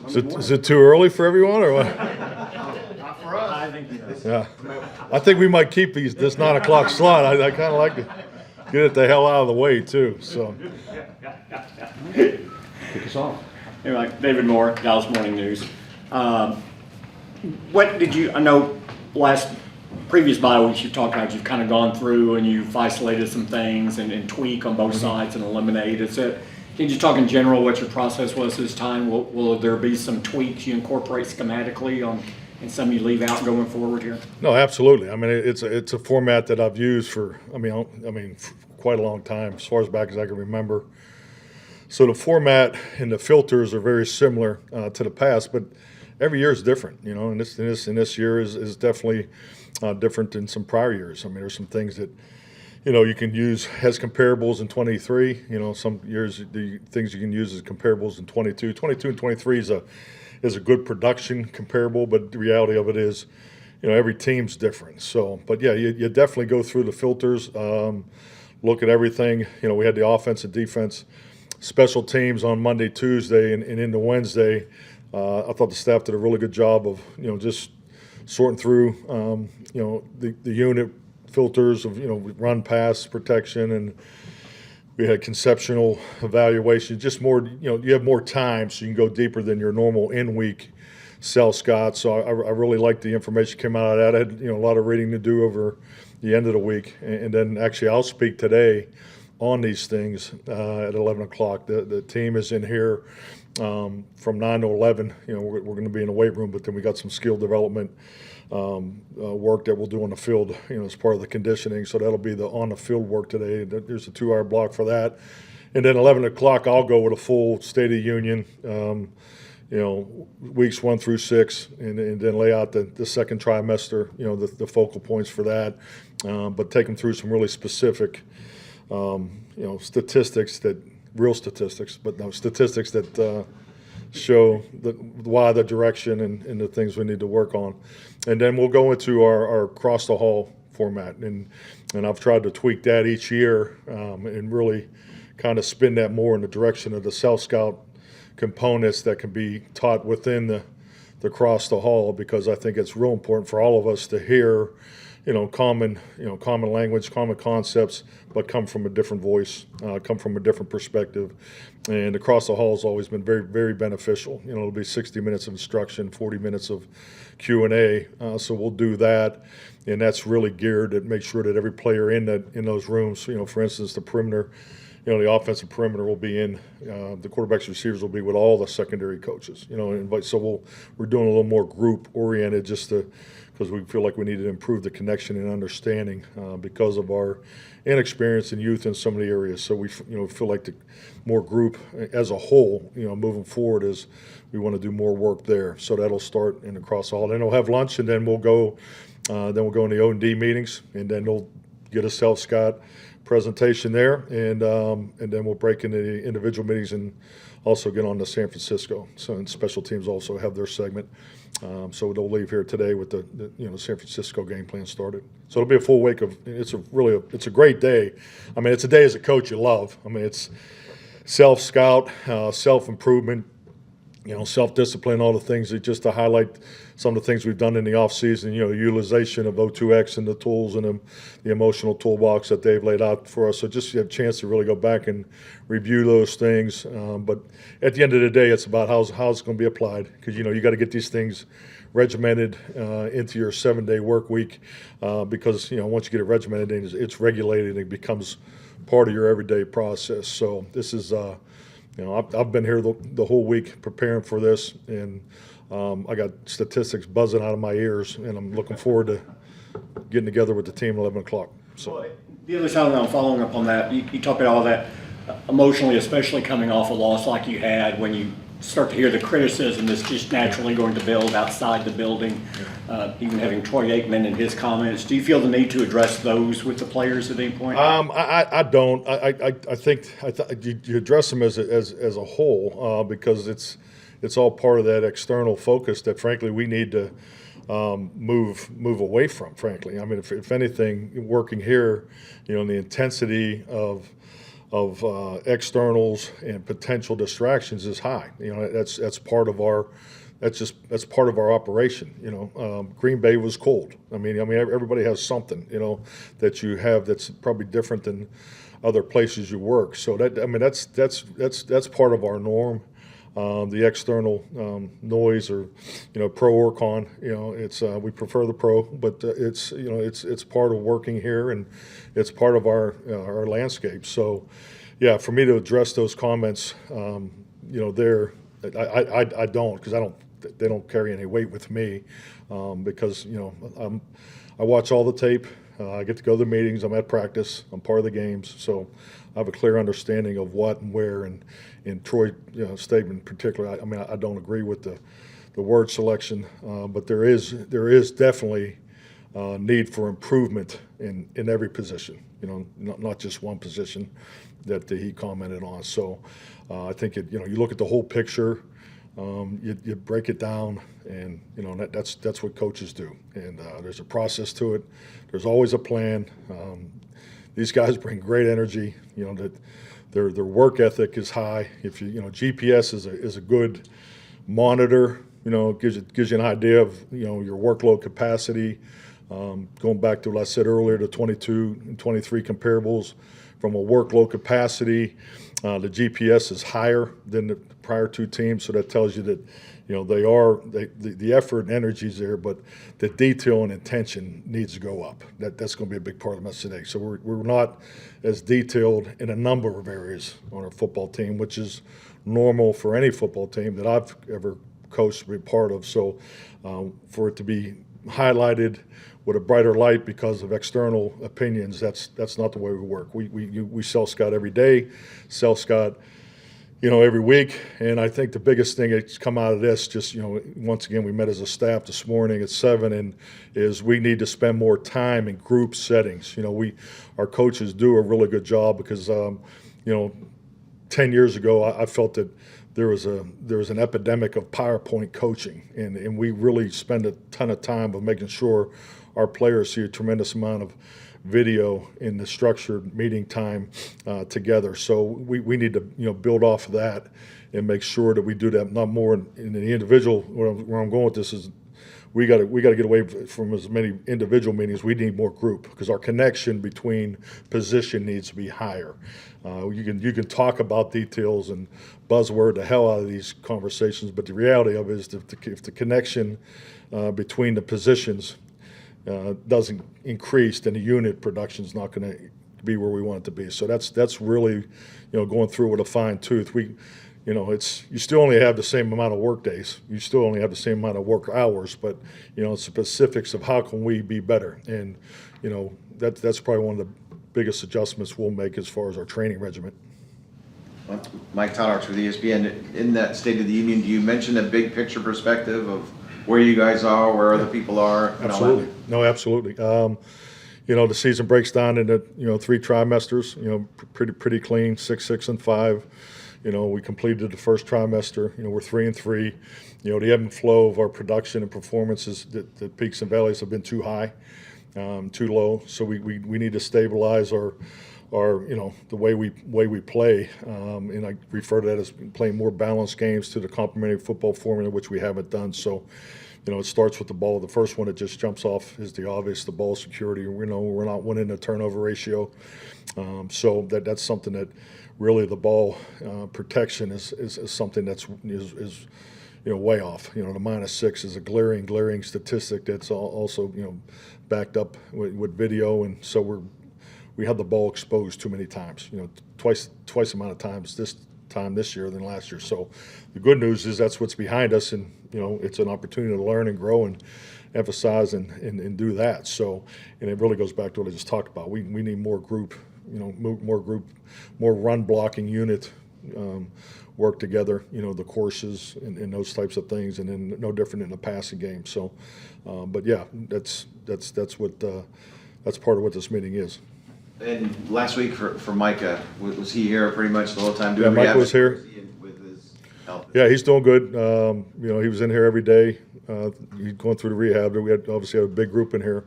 Is it too early for everyone or what? Not for us. I think it is. Yeah. I think we might keep this 9 o'clock slot. I kind of like to get it the hell out of the way too. So. Kick us off. Anyway, David Moore, Dallas Morning News. What did you, I know previous bye weeks you've talked about, you've kind of gone through and you've isolated some things and tweak on both sides and eliminate. Can you talk in general what your process was this time? Will there be some tweaks you incorporate schematically and some you leave out going forward here? No, absolutely. I mean, it's a format that I've used for quite a long time, as far as back as I can remember. So the format and the filters are very similar to the past, but every year is different, and this year is definitely different than some prior years. I mean, there's some things that you can use as comparables in 23. Some years the things you can use as comparables in 22. 22 and 23 is a good production comparable, but the reality of it is, every team's different. So, but yeah, you definitely go through the filters, look at everything. We had the offense and defense, special teams on Monday, Tuesday, and into Wednesday. I thought the staff did a really good job of, just sorting through, the unit filters of, run, pass, protection, and we had conceptual evaluation. Just more, you have more time, so you can go deeper than your normal in-week cell Scott. So I really liked the information came out of that. I had, a lot of reading to do over the end of the week, and then actually I'll speak today on these things at 11 o'clock. The team is in here from 9 to 11. We're going to be in the weight room, but then we got some skill development work that we'll do on the field, as part of the conditioning. So that'll be the on the field work today. There's a 2-hour block for that. And then 11 o'clock, I'll go with a full State of the Union, weeks 1 through 6, and then lay out the second trimester, the focal points for that. But take them through some really specific, statistics that show why the direction and the things we need to work on. And then we'll go into our across the hall format, and I've tried to tweak that each year and really kind of spin that more in the direction of the South Scout components that can be taught within the across the hall, because I think it's real important for all of us to hear common language, common concepts, but come from a different voice, come from a different perspective. And across the hall has always been very, very beneficial. It'll be 60 minutes of instruction, 40 minutes of Q&A. So we'll do that, and that's really geared to make sure that every player in those rooms, for instance, the perimeter, the offensive perimeter will be in, the quarterbacks, receivers will be with all the secondary coaches, so we're doing a little more group oriented, just because we feel like we need to improve the connection and understanding because of our inexperience and youth in some of the areas. So we feel like the more group as a whole, moving forward, is we want to do more work there. So that'll start in across the hall. Then we'll have lunch, and then we'll go in the O&D meetings, and then they'll get a self-Scott presentation there, and then we'll break into the individual meetings and also get on to San Francisco. So, and special teams also have their segment. So they'll leave here today with the San Francisco game plan started. So it'll be a full week of. It's a great day. I mean, it's a day as a coach you love. I mean, it's self-scout, self-improvement, self-discipline, all the things that just to highlight some of the things we've done in the offseason, utilization of O2X and the tools and the emotional toolbox that they've laid out for us. So just you have a chance to really go back and review those things. But at the end of the day, it's about how it's going to be applied, because, you got to get these things regimented into your 7-day work week because, once you get it regimented, it's regulated and it becomes part of your everyday process. So this is I've been here the whole week preparing for this, and I got statistics buzzing out of my ears, and I'm looking forward to getting together with the team at 11 o'clock. So well, the other side, I'm following up on that, you talk about all that emotionally, especially coming off a loss like you had, when you start to hear the criticism that's just naturally going to build outside the building, even having Troy Aikman and his comments. Do you feel the need to address those with the players at any point? I don't. I think you address them as a whole because it's all part of that external focus that, frankly, we need to move away from, frankly. I mean, if anything, working here, the intensity of externals and potential distractions is high. That's part of our that's part of our operation. Green Bay was cold. I mean everybody has something that you have that's probably different than other places you work. So that's part of our norm. The external noise or pro or con, it's we prefer the pro, but it's part of working here and it's part of our landscape. So yeah, for me to address those comments, they're I don't, because they don't carry any weight with me, because I watch all the tape. I get to go to the meetings. I'm at practice. I'm part of the games, so I have a clear understanding of what and where. And in Troy's statement in particular, I don't agree with the word selection, but there is definitely need for improvement in every position. Not just one position that he commented on. So I think you look at the whole picture. You break it down, and that's what coaches do. And there's a process to it. There's always a plan. These guys bring great energy. That their work ethic is high. If GPS is a good monitor. Gives you an idea of your workload capacity. Going back to what I said earlier, the 22 and 23 comparables from a workload capacity. The GPS is higher than the prior two teams, so that tells you that the effort and energy is there, but the detail and intention needs to go up. That's going to be a big part of the message today. So we're not as detailed in a number of areas on our football team, which is normal for any football team that I've ever coached to be part of. So for it to be highlighted with a brighter light because of external opinions, that's not the way we work. We sell Scott every day, sell Scott every week. And I think the biggest thing that's come out of this, just once again, we met as a staff this morning at 7, and is we need to spend more time in group settings. Our coaches do a really good job, because 10 years ago I felt that there was an epidemic of PowerPoint coaching, and we really spend a ton of time of making sure our players see a tremendous amount of video in the structured meeting time together. So we need to build off of that and make sure that we do that, not more in the individual. Where I'm going with this is we got to get away from as many individual meetings. We need more group, because our connection between position needs to be higher. You can talk about details and buzzword the hell out of these conversations, but the reality of it is if the connection between the positions doesn't increase, then the unit production is not going to be where we want it to be. So that's really going through with a fine tooth. You still only have the same amount of work days. You still only have the same amount of work hours, but it's the specifics of how can we be better. And that's probably one of the biggest adjustments we'll make as far as our training regimen. Well, Mike Toddarks with ESPN. In that State of the Union, do you mention a big picture perspective of where you guys are, where other people are? Absolutely. No, absolutely. The season breaks down into 3 trimesters. Pretty clean, 6, 6, and 5. We completed the first trimester. We're 3 and 3. The ebb and flow of our production and performances, the peaks and valleys have been too high, too low. So we need to stabilize our the way we play, and I refer to that as playing more balanced games to the complementary football formula, which we haven't done. So, it starts with the ball. The first one that just jumps off is the obvious, the ball security. We're not winning the turnover ratio, so that's something that really the ball protection is something that's way off. The -6 is a glaring statistic that's also backed up with video, and so we had the ball exposed too many times, twice the amount of times this year than last year. So the good news is that's what's behind us, and it's an opportunity to learn and grow and emphasize and do that. So, and it really goes back to what I just talked about. We need more group, more run blocking unit work together, the courses and those types of things, and then no different in the passing game. So, but yeah, that's part of what this meeting is. And last week for Micah, was he here pretty much the whole time? Yeah, Micah was here. With his health? Yeah, he's doing good. He was in here every day. He's going through the rehab. We obviously had a big group in here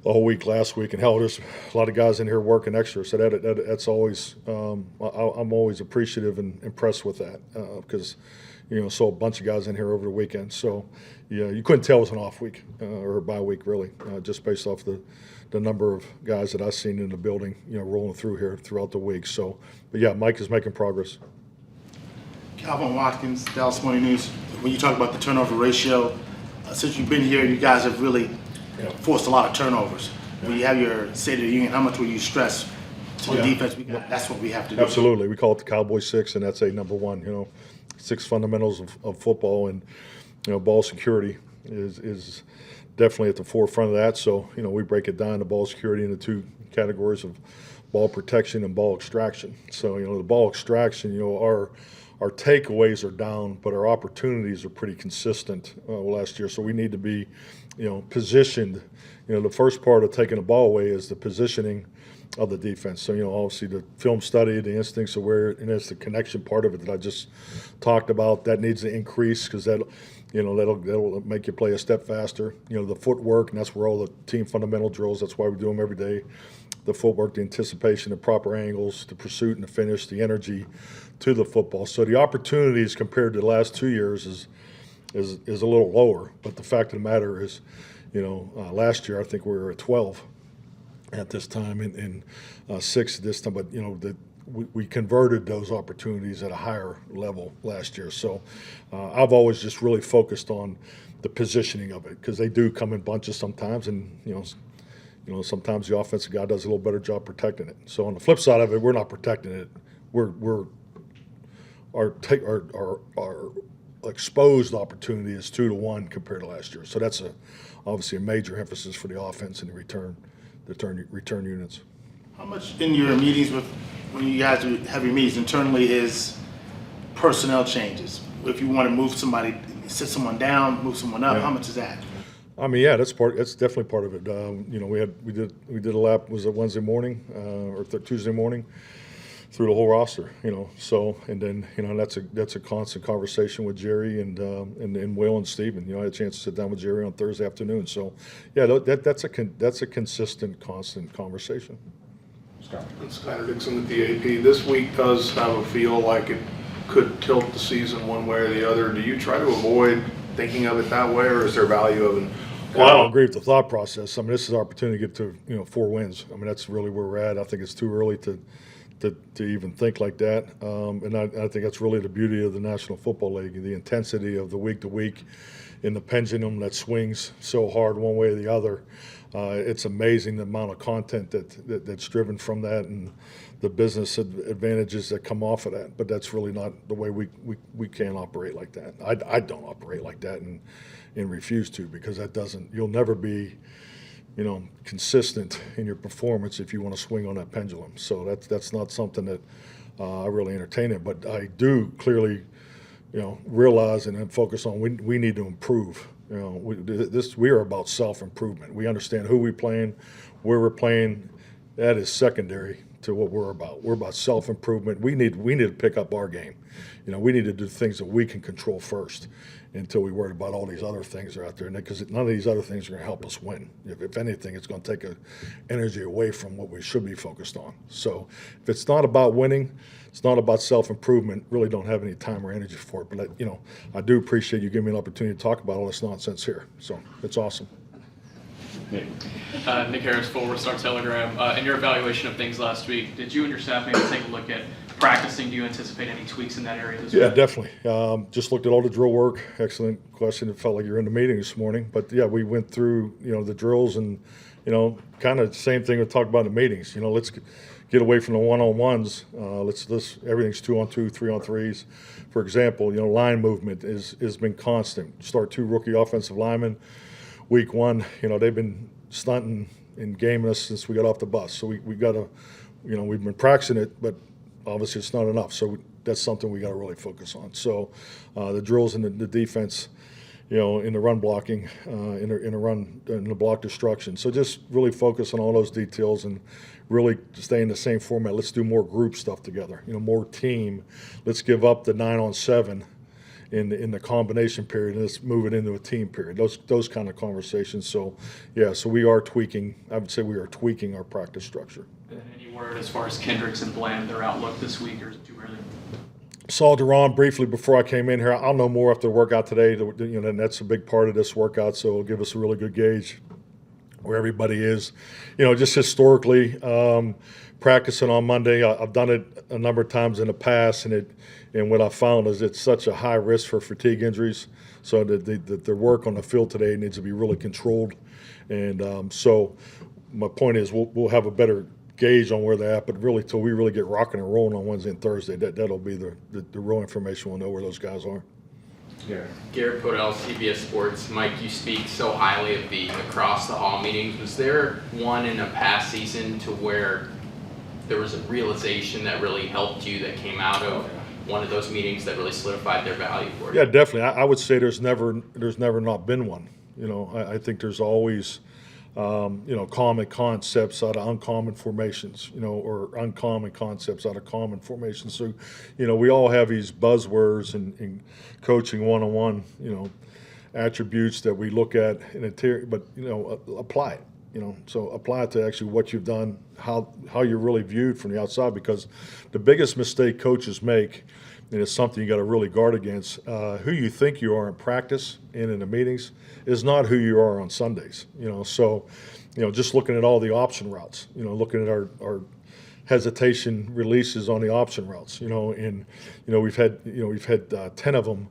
the whole week last week, and hell, there's a lot of guys in here working extra. So that's always I'm always appreciative and impressed with that because saw a bunch of guys in here over the weekend. So yeah, you couldn't tell it was an off week or a bye week really, just based off the number of guys that I've seen in the building, rolling through here throughout the week. So, but yeah, Mike is making progress. Calvin Watkins, Dallas Morning News. When you talk about the turnover ratio, since you've been here, you guys have really forced a lot of turnovers. When you have your State of the Union, how much will you stress to the defense? That's what we have to do. Absolutely. We call it the Cowboys 6, and that's a number one, 6 fundamentals of football, and, ball security is definitely at the forefront of that. So, we break it down to ball security into 2 categories of ball protection and ball extraction. So, the ball extraction, our takeaways are down, but our opportunities are pretty consistent last year. So we need to be, positioned. The first part of taking the ball away is the positioning of the defense. So, obviously the film study, the instincts of where, and it's the connection part of it that I just talked about. That needs to increase because that'll make you play a step faster. The footwork, and that's where all the team fundamental drills, that's why we do them every day. The footwork, the anticipation, the proper angles, the pursuit and the finish, the energy to the football. So the opportunities compared to the last 2 years is a little lower. But the fact of the matter is, last year I think we were at 12 at this time and 6 this time. But we converted those opportunities at a higher level last year. So I've always just really focused on the positioning of it because they do come in bunches sometimes, and sometimes the offensive guy does a little better job protecting it. So on the flip side of it, we're not protecting it. Our exposed opportunity is 2-1 compared to last year. So that's obviously a major emphasis for the offense and the return units. How much in your meetings when you guys have your meetings internally is personnel changes? If you want to move somebody, sit someone down, move someone up, how much is that? I mean, yeah, that's definitely part of it. We did a lap, was it Wednesday morning or Tuesday morning, through the whole roster. So and then that's a constant conversation with Jerry and Will and Steven. I had a chance to sit down with Jerry on Thursday afternoon. So yeah, that's a consistent, constant conversation. Skyler Dixon with the AP. This week does have a feel like it could tilt the season one way or the other. Do you try to avoid thinking of it that way, or is there value of it? Well, I don't agree with the thought process. I mean, this is our opportunity to get to 4 wins. I mean, that's really where we're at. I think it's too early to even think like that. And I think that's really the beauty of the National Football League, the intensity of the week to week in the pendulum that swings so hard one way or the other. It's amazing the amount of content that's driven from that and the business advantages that come off of that. But that's really not the way we can operate like that. I don't operate like that and refuse to, because you'll never be consistent in your performance if you want to swing on that pendulum. So that's not something that I really entertain it. But I do clearly, realize and focus on we need to improve. We are about self-improvement. We understand who we're playing, where we're playing. That is secondary to what we're about. We're about self-improvement. We need to pick up our game. We need to do things that we can control first until we worry about all these other things that are out there. Because none of these other things are going to help us win. If anything, it's going to take energy away from what we should be focused on. So if it's not about winning, it's not about self-improvement, really don't have any time or energy for it. But, I do appreciate you giving me an opportunity to talk about all this nonsense here. So it's awesome. Nick. Nick Harris, Forward Star Telegram. In your evaluation of things last week, did you and your staff maybe take a look at practicing? Do you anticipate any tweaks in that area this week? Yeah, definitely. Just looked at all the drill work. Excellent question. It felt like you were in the meeting this morning. But, yeah, we went through, the drills and, kind of the same thing we talked about in the meetings. Let's get away from the one-on-ones. Let's everything's 2-on-2, 3-on-3s. For example, line movement has been constant. Start 2 rookie offensive linemen. Week 1, they've been stunting and gaming us since we got off the bus. So we got to, we've been practicing it, but obviously it's not enough. So that's something we got to really focus on. So the drills in the defense, in the run blocking, in the block destruction. So just really focus on all those details and really stay in the same format. Let's do more group stuff together. More team. Let's give up the 9-on-7. in the combination period, and let's move it into a team period. Those kind of conversations. So yeah, so we are tweaking. I would say we are tweaking our practice structure. And any word as far as Kendricks and Bland, their outlook this week, or is it too early? Saw Duran briefly before I came in here. I'll know more after the workout today. And that's a big part of this workout, so it'll give us a really good gauge where everybody is. Just historically, practicing on Monday, I've done it a number of times in the past, and what I found is it's such a high risk for fatigue injuries. So that their work on the field today needs to be really controlled. And so my point is we'll have a better gauge on where they're at, but really till we really get rocking and rolling on Wednesday and Thursday, that'll be the real information. We'll know where those guys are. Garrett Podell, CBS Sports. Mike, you speak so highly of the across the hall meetings. Was there one in a past season to where there was a realization that really helped you that came out of one of those meetings that really solidified their value for you? Yeah, definitely. I would say there's never not been one. I think there's always common concepts out of uncommon formations, or uncommon concepts out of common formations. So, we all have these buzzwords in coaching one-on-one, attributes that we look at in but apply it. So apply it to actually what you've done, how you're really viewed from the outside. Because the biggest mistake coaches make, and it's something you got to really guard against, who you think you are in practice and in the meetings is not who you are on Sundays. So just looking at all the option routes, looking at our hesitation releases on the option routes, and we've had 10 of them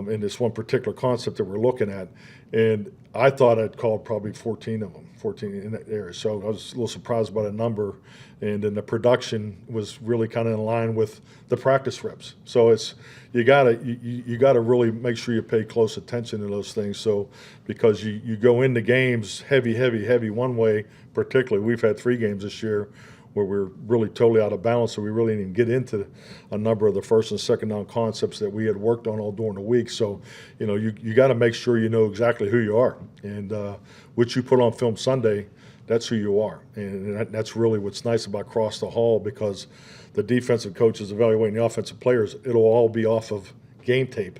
in this one particular concept that we're looking at, and I thought I'd called probably 14 of them, 14 in that area. So I was a little surprised by the number, and then the production was really kind of in line with the practice reps. So it's you gotta really make sure you pay close attention to those things. So because you go into games heavy one way, particularly we've had 3 games this year where we're really totally out of balance, so we really didn't get into a number of the first and second down concepts that we had worked on all during the week. So, you got to make sure you know exactly who you are, and what you put on film Sunday, that's who you are, and that's really what's nice about Cross the Hall, because the defensive coaches evaluating the offensive players, it'll all be off of game tape,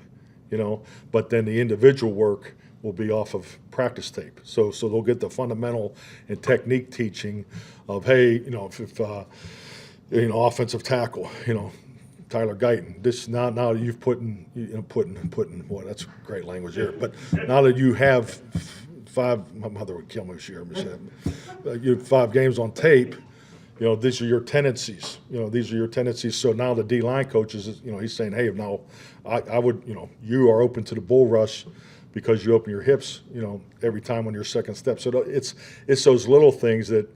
but then the individual work will be off of practice tape. So they'll get the fundamental and technique teaching of, hey, if offensive tackle, Tyler Guyton. This now you've putting boy, that's great language here. But now that you have 5, my mother would kill me if she heard me say that. You have 5 games on tape. These are your tendencies. These are your tendencies. So now the D-line coaches, he's saying, hey, now I would, you are open to the bull rush because you open your hips, every time on your second step. So it's those little things that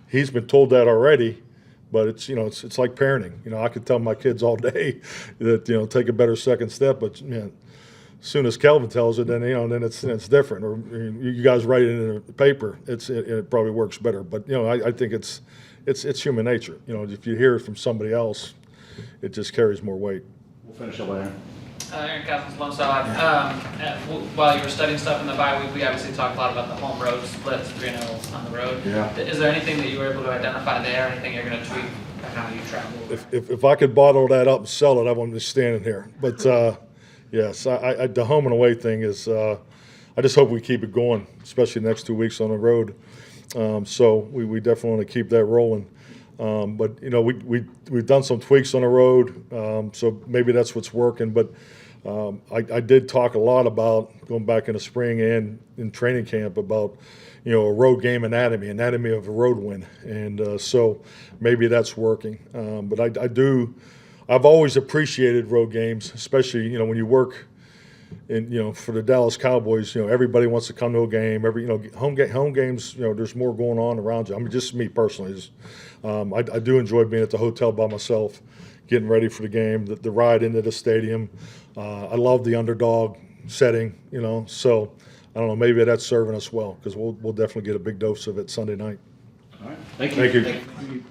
he's been told that already, but it's like parenting. I could tell my kids all day that take a better second step, but as soon as Kelvin tells it, then then it's different. Or you guys write it in a paper, it probably works better. But I think it's human nature. If you hear it from somebody else, it just carries more weight. We'll finish up later. Aaron Cousins, Lone Star while you were studying stuff in the bye week, we obviously talked a lot about the home road splits, 3-0 on the road. Yeah. Is there anything that you were able to identify there, anything you're going to tweak how you travel? If I could bottle that up and sell it, I wouldn't be standing here. But yes, the home and away thing is. I just hope we keep it going, especially the next 2 weeks on the road. So we definitely want to keep that rolling. But we've done some tweaks on the road, so maybe that's what's working. But I did talk a lot about going back in the spring and in training camp about a road game anatomy of a road win, and so maybe that's working. But I've always appreciated road games, especially when you work. And for the Dallas Cowboys, everybody wants to come to a game. Home games, there's more going on around you. I mean, just me personally, I do enjoy being at the hotel by myself, getting ready for the game, the ride into the stadium. I love the underdog setting, So I don't know, maybe that's serving us well, because we'll definitely get a big dose of it Sunday night. All right. Thank you. Thank you.